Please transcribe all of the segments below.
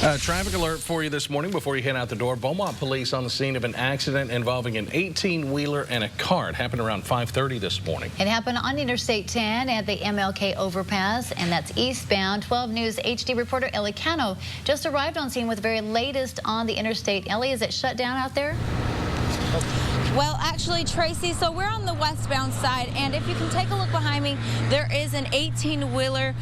Traffic alert for you this morning before you head out the door. Beaumont police on the scene of an accident involving an 18-wheeler and a car. It happened around 5:30 this morning. It happened on Interstate 10 at the MLK overpass, and that's eastbound. 12 News HD reporter Ellie Cano just arrived on scene with the very latest on the interstate. Ellie, is it shut down out there? Well, actually, Tracy, so we're on the westbound side, and if you can take a look behind me, there is an 18-wheeler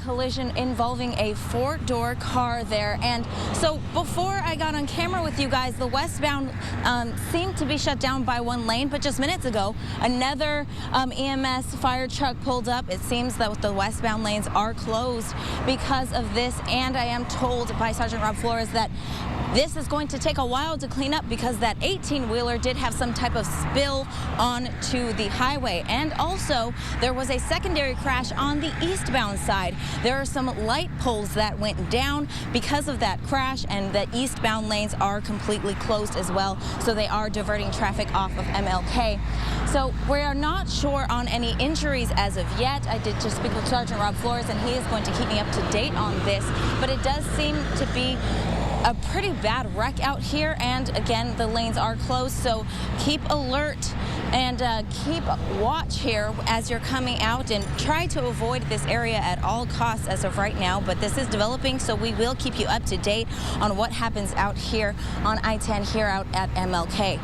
collision involving a four-door car there. And so before I got on camera with you guys, the westbound seemed to be shut down by one lane, but just minutes ago, another EMS fire truck pulled up. It seems that the westbound lanes are closed because of this, and I am told by Sergeant Rob Flores that this is going to take a while to clean up because that 18-wheeler did have some type of spill onto the highway. And also, there was a secondary crash on the eastbound side. There are some light poles that went down because of that crash, and the eastbound lanes are completely closed as well, so they are diverting traffic off of MLK. So we are not sure on any injuries as of yet. I did just speak with Sergeant Rob Flores, and he is going to keep me up to date on this, but it does seem to be a pretty bad wreck out here, and again, the lanes are closed, so keep alert and keep watch here as you're coming out, and try to avoid this area at all costs as of right now. But this is developing, so we will keep you up to date on what happens out here on I-10 here out at MLK.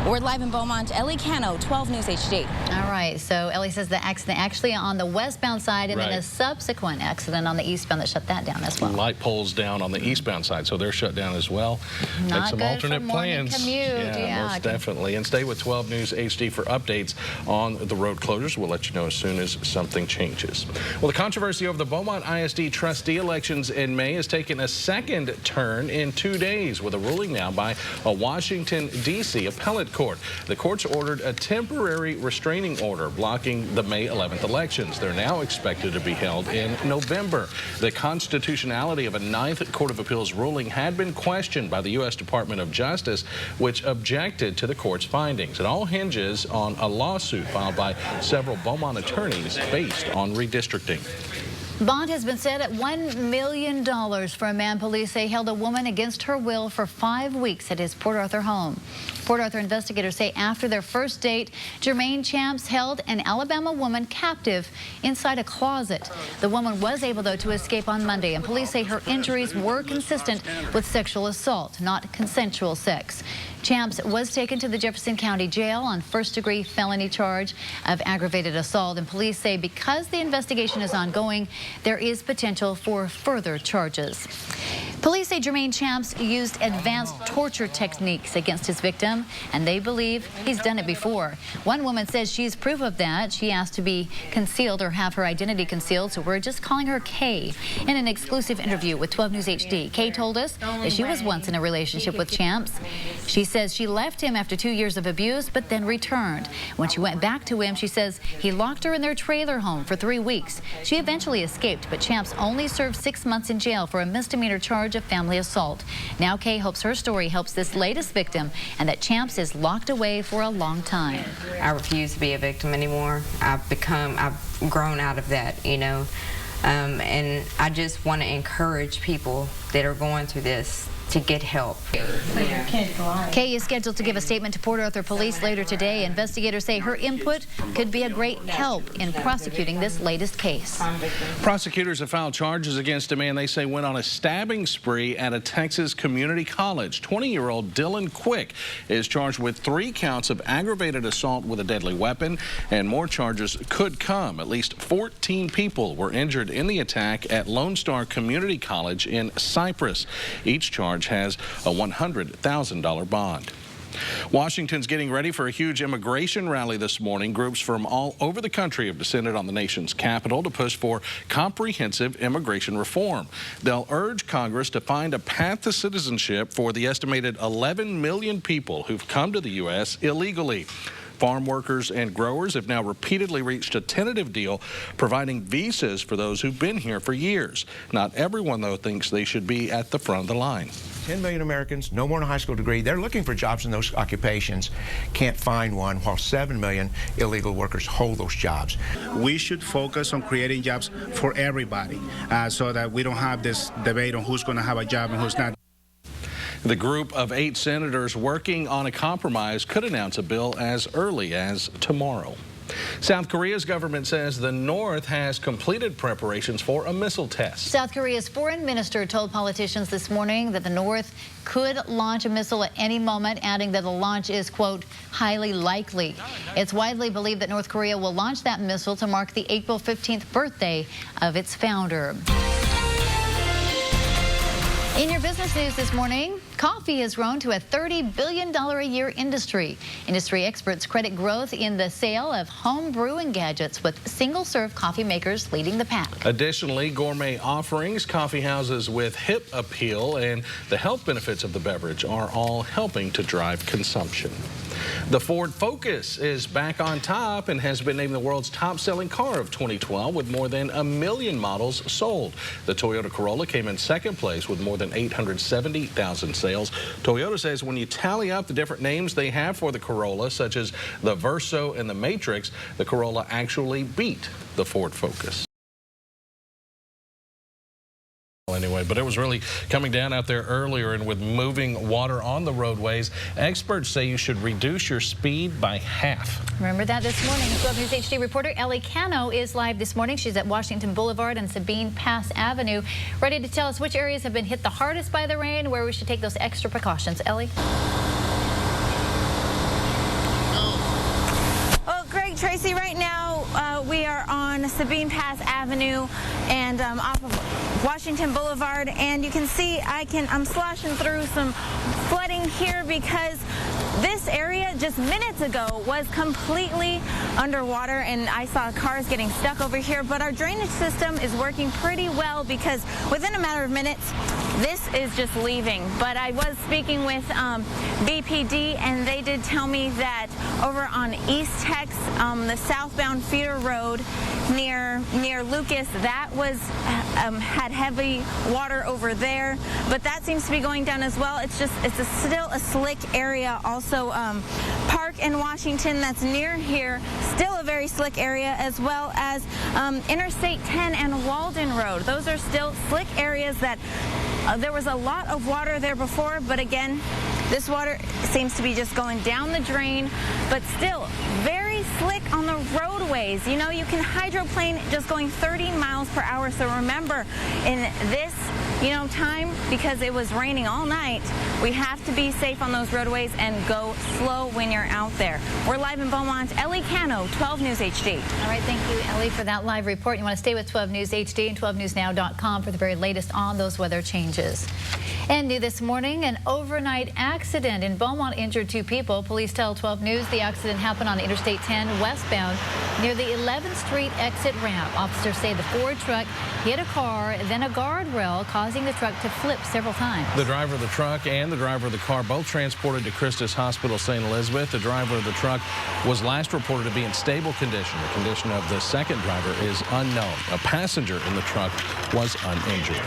We're live in Beaumont. Ellie Cano, 12 News HD. All right, so Ellie says the accident actually on the westbound side, and then a subsequent accident on the eastbound that shut that down as well. Light poles down on the eastbound side, so they're shut down as well. Not Make some good alternate for morning plans. Commute. Yeah, most definitely. And stay with 12 News HD for updates on the road closures. We'll let you know as soon as something changes. Well, the controversy over the Beaumont ISD trustee elections in May has taken a second turn in 2 days with a ruling now by a Washington, D.C. appellate court. The court's ordered a temporary restraining order blocking the May 11th elections. They're now expected to be held in November. The constitutionality of a Ninth Court of Appeals ruling had been questioned by the U.S. Department of Justice, which objected to the court's findings. It all hinges on a lawsuit filed by several Beaumont attorneys based on redistricting. Bond has been set at $1 million for a man police say held a woman against her will for 5 weeks at his Port Arthur home. Port Arthur investigators say after their first date, Jermaine Champs held an Alabama woman captive inside a closet. The woman was able, though, to escape on Monday, and police say her injuries were consistent with sexual assault, not consensual sex. Champs was taken to the Jefferson County Jail on first-degree felony charge of aggravated assault, and police say because the investigation is ongoing, there is potential for further charges. Police say Jermaine Champs used advanced torture techniques against his victim, and they believe he's done it before. One woman says she's proof of that. She asked to be concealed or have her identity concealed, so we're just calling her Kay. In an exclusive interview with 12 News HD, Kay told us that she was once in a relationship with Champs. She says she left him after 2 years of abuse, but then returned. When she went back to him, she says he locked her in their trailer home for 3 weeks. She eventually escaped, but Champs only served 6 months in jail for a misdemeanor charge of family assault. Now Kay hopes her story helps this latest victim and that Champs is locked away for a long time. I refuse to be a victim anymore. I've grown out of that, you know, and I just want to encourage people that are going through this to get help. Kay is scheduled to give a statement to Port Arthur Police later today. Investigators say her input could be a great help in prosecuting this latest case. Prosecutors have filed charges against a man they say went on a stabbing spree at a Texas community college. 20-year-old Dylan Quick is charged with 3 counts of aggravated assault with a deadly weapon, and more charges could come. At least 14 people were injured in the attack at Lone Star Community College in Cypress. Each charge has a $100,000 bond. Washington's getting ready for a huge immigration rally this morning. Groups from all over the country have descended on the nation's capital to push for comprehensive immigration reform. They'll urge Congress to find a path to citizenship for the estimated 11 million people who've come to the U.S. illegally. Farm workers and growers have now repeatedly reached a tentative deal providing visas for those who've been here for years. Not everyone, though, thinks they should be at the front of the line. 10 million Americans, no more than a high school degree. They're looking for jobs in those occupations, can't find one, while 7 million illegal workers hold those jobs. We should focus on creating jobs for everybody so that we don't have this debate on who's going to have a job and who's not. The group of 8 senators working on a compromise could announce a bill as early as tomorrow. South Korea's government says the North has completed preparations for a missile test. South Korea's foreign minister told politicians this morning that the North could launch a missile at any moment, adding that the launch is, quote, highly likely. It's widely believed that North Korea will launch that missile to mark the April 15th birthday of its founder. In your business news this morning, coffee has grown to a $30 billion a year industry. Industry experts credit growth in the sale of home brewing gadgets, with single-serve coffee makers leading the pack. Additionally, gourmet offerings, coffee houses with hip appeal, and the health benefits of the beverage are all helping to drive consumption. The Ford Focus is back on top and has been named the world's top-selling car of 2012 with more than 1 million models sold. The Toyota Corolla came in second place with more than 870,000 sales. Toyota says when you tally up the different names they have for the Corolla, such as the Verso and the Matrix, the Corolla actually beat the Ford Focus. Anyway, but it was really coming down out there earlier, and with moving water on the roadways, experts say you should reduce your speed by half. Remember that this morning. 12 News HD reporter Ellie Cano is live this morning. She's at Washington Boulevard and Sabine Pass Avenue, ready to tell us which areas have been hit the hardest by the rain, where we should take those extra precautions. Ellie? Well, Greg, Tracy, right now we are on Sabine Pass Avenue and off of Washington Boulevard, and you can see I'm sloshing through some flooding here because this area just minutes ago was completely underwater, and I saw cars getting stuck over here, but our drainage system is working pretty well because within a matter of minutes this is just leaving. But I was speaking with BPD, and they did tell me that over on East Tex, the southbound feeder road near Lucas, that was had heavy water over there, but that seems to be going down as well. It's still a slick area. Also Park in Washington, that's near here, still a very slick area, as well as Interstate 10 and Walden Road. Those are still slick areas that there was a lot of water there before, but again, this water seems to be just going down the drain, but still very slick on the roadways. You know, you can hydroplane just going 30 miles per hour. So remember, in this, time, because it was raining all night, we have to be safe on those roadways and go slow when you're out there. We're live in Beaumont. Ellie Cano, 12 News HD. All right, thank you, Ellie, for that live report. You want to stay with 12 News HD and 12newsnow.com for the very latest on those weather changes. And new this morning, an overnight accident in Beaumont injured 2 people. Police tell 12 News the accident happened on Interstate 10 westbound near the 11th Street exit ramp. Officers say the Ford truck hit a car, then a guardrail, causing the truck to flip several times. The driver of the truck and the driver of the car both transported to Christus Hospital St. Elizabeth. The driver of the truck was last reported to be in stable condition. The condition of the second driver is unknown. A passenger in the truck was uninjured.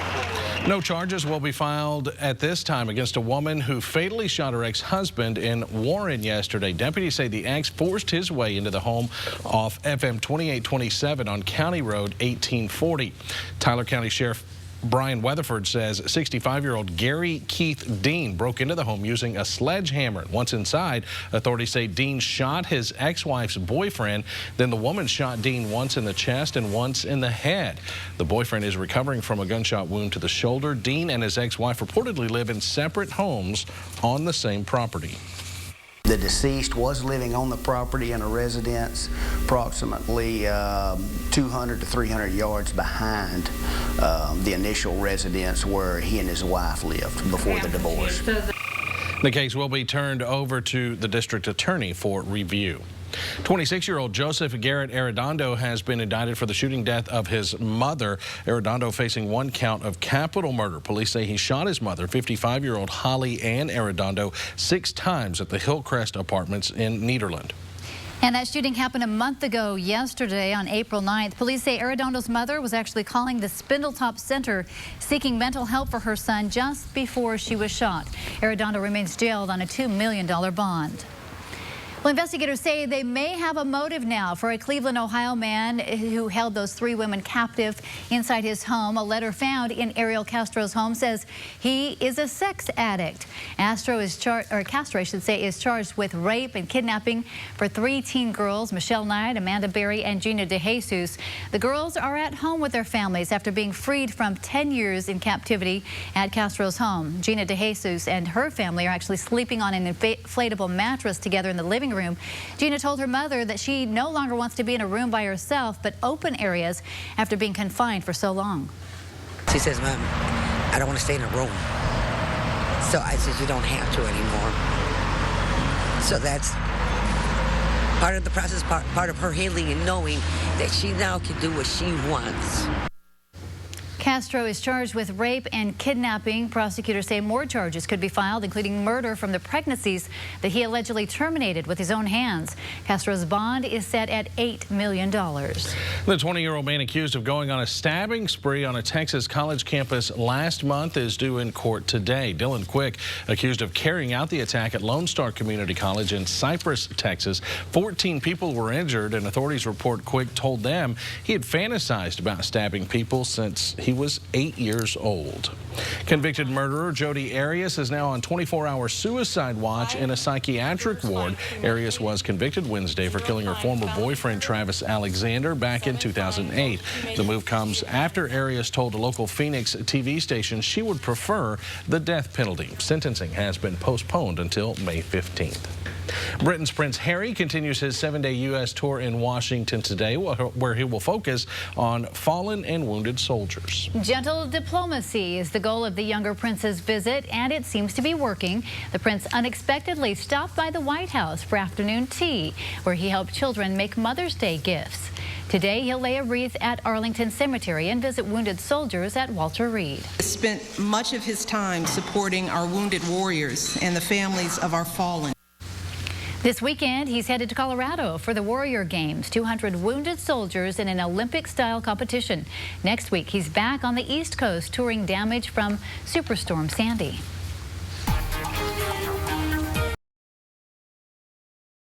No charges will be filed at this time against a woman who fatally shot her ex-husband in Warren yesterday. Deputies say the ex forced his way into the home off FM 2827 on County Road 1840. Tyler County Sheriff Brian Weatherford says 65-year-old Gary Keith Dean broke into the home using a sledgehammer. Once inside, authorities say Dean shot his ex-wife's boyfriend. Then the woman shot Dean once in the chest and once in the head. The boyfriend is recovering from a gunshot wound to the shoulder. Dean and his ex-wife reportedly live in separate homes on the same property. The deceased was living on the property in a residence approximately 200 to 300 yards behind the initial residence where he and his wife lived before the divorce. The case will be turned over to the district attorney for review. 26-year-old Joseph Garrett Arredondo has been indicted for the shooting death of his mother. Arredondo facing 1 count of capital murder. Police say he shot his mother, 55-year-old Holly Ann Arredondo, 6 times at the Hillcrest Apartments in Nederland. And that shooting happened a month ago yesterday on April 9th. Police say Arredondo's mother was actually calling the Spindletop Center seeking mental help for her son just before she was shot. Arredondo remains jailed on a $2 million bond. Well, investigators say they may have a motive now for a Cleveland, Ohio man who held those 3 women captive inside his home. A letter found in Ariel Castro's home says he is a sex addict. Castro, I should say, is charged with rape and kidnapping for 3 teen girls, Michelle Knight, Amanda Berry, and Gina DeJesus. The girls are at home with their families after being freed from 10 years in captivity at Castro's home. Gina DeJesus and her family are actually sleeping on an inflatable mattress together in the living room. Gina told her mother that she no longer wants to be in a room by herself, but open areas after being confined for so long. She says, Mom, I don't want to stay in a room. So I said, you don't have to anymore. So that's part of the process, part of her healing and knowing that she now can do what she wants. Castro is charged with rape and kidnapping. Prosecutors say more charges could be filed, including murder from the pregnancies that he allegedly terminated with his own hands. Castro's bond is set at $8 million. The 20-year-old man accused of going on a stabbing spree on a Texas college campus last month is due in court today. Dylan Quick, accused of carrying out the attack at Lone Star Community College in Cypress, Texas. 14 people were injured, and authorities report Quick told them he had fantasized about stabbing people since he was 8 years old. Convicted murderer Jody Arias is now on 24-hour suicide watch in a psychiatric ward. Arias was convicted Wednesday for killing her former boyfriend Travis Alexander back in 2008. The move comes after Arias told a local Phoenix TV station she would prefer the death penalty. Sentencing has been postponed until May 15th. Britain's Prince Harry continues his 7-day U.S. tour in Washington today, where he will focus on fallen and wounded soldiers. Gentle diplomacy is the goal of the younger prince's visit, and it seems to be working. The prince unexpectedly stopped by the White House for afternoon tea, where he helped children make Mother's Day gifts. Today, he'll lay a wreath at Arlington Cemetery and visit wounded soldiers at Walter Reed. He spent much of his time supporting our wounded warriors and the families of our fallen. This weekend, he's headed to Colorado for the Warrior Games, 200 wounded soldiers in an Olympic-style competition. Next week, he's back on the East Coast touring damage from Superstorm Sandy.